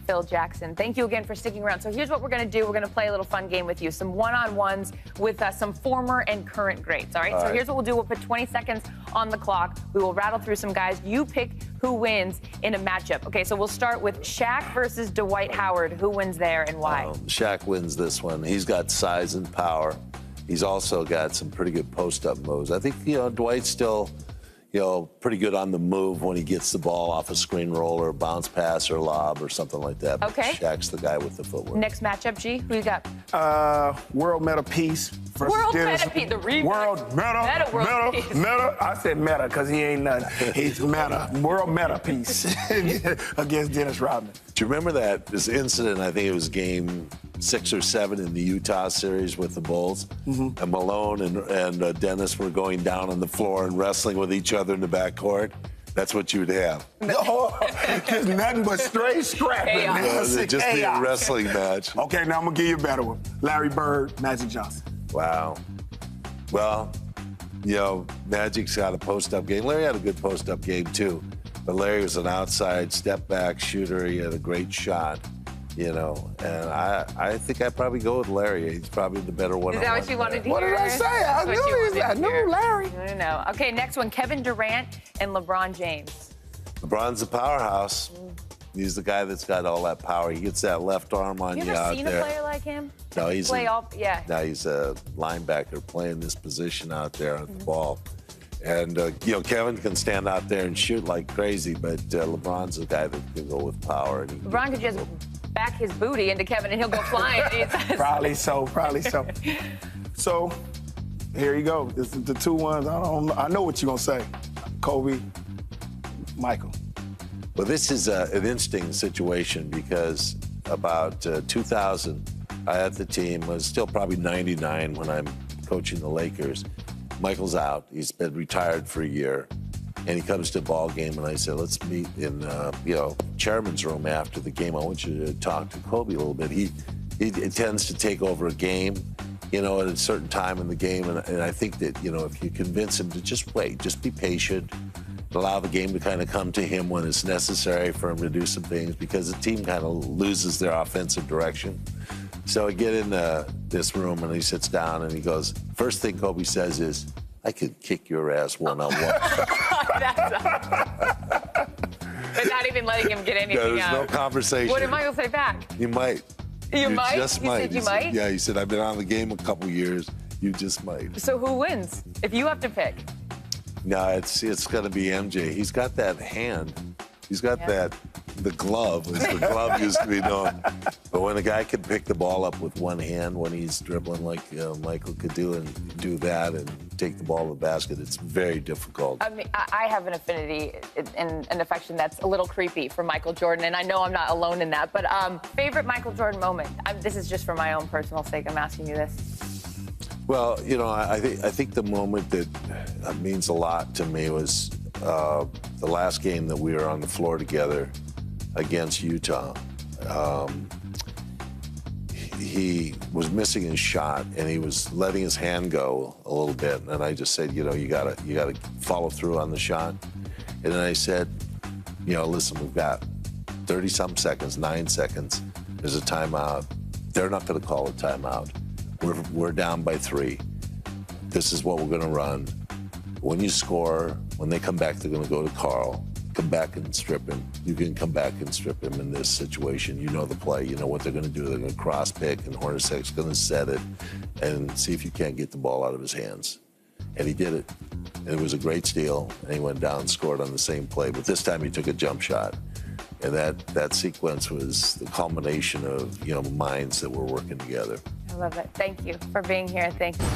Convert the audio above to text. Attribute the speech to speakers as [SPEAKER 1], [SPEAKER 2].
[SPEAKER 1] Phil Jackson. Thank you again for sticking around. So here's what we're going to do. We're going to play a little fun game with you. Some one-on-ones with some former and current greats, all right? So here's what we'll do. We'll put 20 seconds on the clock. We will rattle through some guys. You pick who wins in a matchup. Okay, so we'll start with Shaq versus Dwight Howard. Who wins there and why?
[SPEAKER 2] Shaq wins this one. He's got size and power. He's also got some pretty good post-up moves. I think, Dwight's still, pretty good on the move when he gets the ball off a screen roll or a bounce pass or lob or something like that. But
[SPEAKER 1] okay.
[SPEAKER 2] Shaq's the guy with the footwork.
[SPEAKER 1] Next matchup, G, who you got?
[SPEAKER 3] World Meta Peace versus
[SPEAKER 1] World
[SPEAKER 3] Dennis.
[SPEAKER 1] Meta Peace, the remix.
[SPEAKER 3] World Meta. I said Meta because he ain't nothing. He's Meta. World Meta Peace against Dennis Rodman.
[SPEAKER 2] Do you remember this incident? I think it was game 6 or 7 in the Utah series with the Bulls. And Malone and Dennis were going down on the floor and wrestling with each other in the backcourt. That's what you'd have.
[SPEAKER 3] No, just nothing but straight scrapping.
[SPEAKER 2] Just be a wrestling match.
[SPEAKER 3] Okay, now I'm going to give you a better one. Larry Bird, Magic Johnson.
[SPEAKER 2] Wow. Well, Magic's got a post-up game. Larry had a good post-up game, too. But Larry was an outside step-back shooter. He had a great shot, and I think I'd probably go with Larry. He's probably the better one.
[SPEAKER 1] Is that what you wanted to hear?
[SPEAKER 3] What did I say? I knew Larry.
[SPEAKER 1] No. Okay, next one, Kevin Durant and LeBron James.
[SPEAKER 2] LeBron's a powerhouse. He's the guy that's got all that power. He gets that left arm on you out there.
[SPEAKER 1] You ever seen a player like him?
[SPEAKER 2] No, he's
[SPEAKER 1] No,
[SPEAKER 2] he's a linebacker playing this position out there on the ball. And, Kevin can stand out there and shoot like crazy, but LeBron's the guy that can go with power. And
[SPEAKER 1] LeBron could just back his booty into Kevin and he'll go flying.
[SPEAKER 3] Probably so. So, here you go. This is the 2 ones. I know what you're going to say. Kobe, Michael.
[SPEAKER 2] Well, this is an interesting situation because about 2000, I had the team. I was still probably 99 when I'm coaching the Lakers. Michael's out. He's been retired for a year. And he comes to a ball game, and I said, let's meet in, chairman's room after the game. I want you to talk to Kobe a little bit. He tends to take over a game, at a certain time in the game. And I think that, if you convince him to just wait, just be patient, allow the game to kind of come to him when it's necessary for him to do some things, because the team kind of loses their offensive direction. So I get in this room, and he sits down, and he goes, first thing Kobe says is, I could kick your ass one-on-one.
[SPEAKER 1] But not even letting him get anything
[SPEAKER 2] There's no conversation.
[SPEAKER 1] What did Michael say back?
[SPEAKER 2] You might.
[SPEAKER 1] You might?
[SPEAKER 2] Just might.
[SPEAKER 1] Said you might?
[SPEAKER 2] Yeah, he said, I've been on the game a couple years. You just might.
[SPEAKER 1] So who wins if you have to pick?
[SPEAKER 2] No, it's going to be MJ. He's got that hand. He's got the glove, as the glove used to be known. But when a guy can pick the ball up with one hand when he's dribbling like Michael could do, and do that and take the ball to the basket, it's very difficult.
[SPEAKER 1] I mean, I have an affinity and an affection that's a little creepy for Michael Jordan, and I know I'm not alone in that. But favorite Michael Jordan moment? This is just for my own personal sake. I'm asking you this.
[SPEAKER 2] Well, I think the moment that means a lot to me was the last game that we were on the floor together against Utah. He was missing his shot, and he was letting his hand go a little bit. And I just said, you gotta follow through on the shot. And then I said, listen, we've got 30-some seconds, 9 seconds. There's a timeout. They're not going to call a timeout. We're down by 3. This is what we're going to run. When you score, when they come back, they're going to go to Carl. Come back and strip him. You can come back and strip him in this situation. You know the play. You know what they're going to do. They're going to cross pick, and Hornacek's going to set it and see if you can't get the ball out of his hands. And he did it. And it was a great steal, and he went down and scored on the same play. But this time he took a jump shot. And that sequence was the culmination of, minds that were working together.
[SPEAKER 1] I love it. Thank you for being here. Thank you.